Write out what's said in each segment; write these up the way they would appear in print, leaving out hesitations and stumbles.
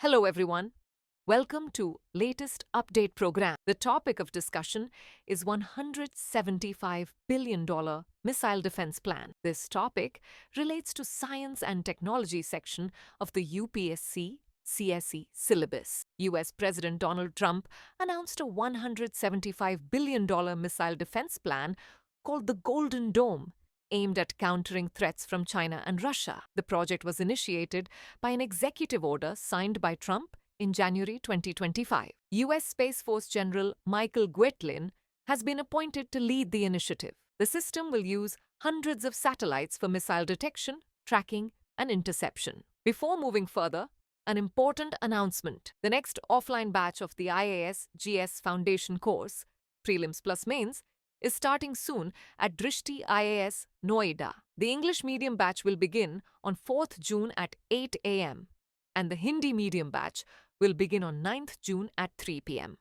Hello everyone. Welcome to latest update program. The topic of discussion is $175 billion missile defense plan. This topic relates to science and technology section of the UPSC CSE syllabus. US President Donald Trump announced a $175 billion missile defense plan called the Golden Dome, aimed at countering threats from China and Russia. The project was initiated by an executive order signed by Trump in January 2025. US Space Force General Michael Guetlein has been appointed to lead the initiative. The system will use hundreds of satellites for missile detection, tracking, and interception. Before moving further, an important announcement. The next offline batch of the IAS GS Foundation course, Prelims plus Mains, is starting soon at Drishti IAS Noida. The English medium batch will begin on 4th June at 8 a.m. and the Hindi medium batch will begin on 9th June at 3 p.m.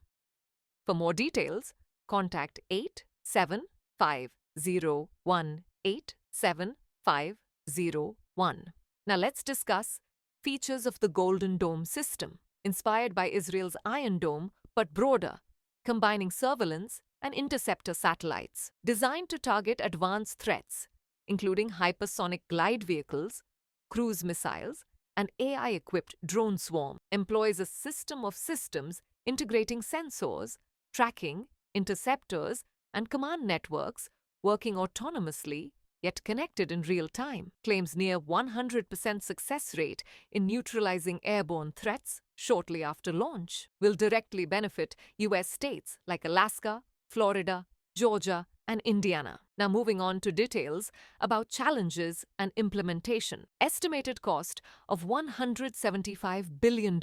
For more details, contact 8750187501. Now let's discuss features of the Golden Dome system, inspired by Israel's Iron Dome but broader, combining surveillance and interceptor satellites. Designed to target advanced threats, including hypersonic glide vehicles, cruise missiles, and AI-equipped drone swarm, employs a system of systems integrating sensors, tracking, interceptors, and command networks working autonomously yet connected in real time. Claims near 100% success rate in neutralizing airborne threats shortly after launch will directly benefit US states like Alaska, Florida, Georgia, and Indiana. Now moving on to details about challenges and implementation. Estimated cost of $175 billion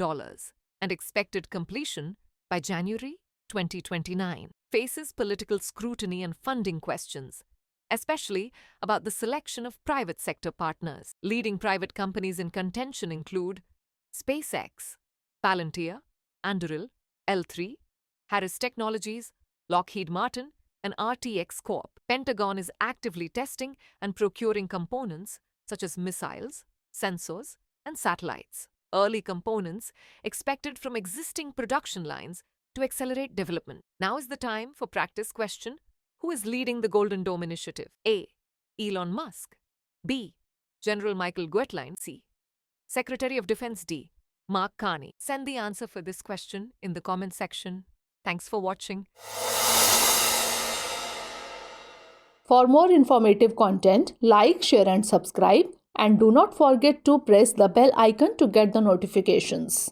and expected completion by January 2029. Faces political scrutiny and funding questions, especially about the selection of private sector partners. Leading private companies in contention include SpaceX, Palantir, Anduril, L3, Harris Technologies, Lockheed Martin, and RTX Corp. Pentagon is actively testing and procuring components such as missiles, sensors, and satellites. Early components expected from existing production lines to accelerate development. Now is the time for practice question. Who is leading the Golden Dome initiative? A. Elon Musk. B. General Michael Guetlein. C. Secretary of Defense. D. Mark Carney. Send the answer for this question in the comment section. Thanks for watching. For more informative content, like, share and subscribe, and do not forget to press the bell icon to get the notifications.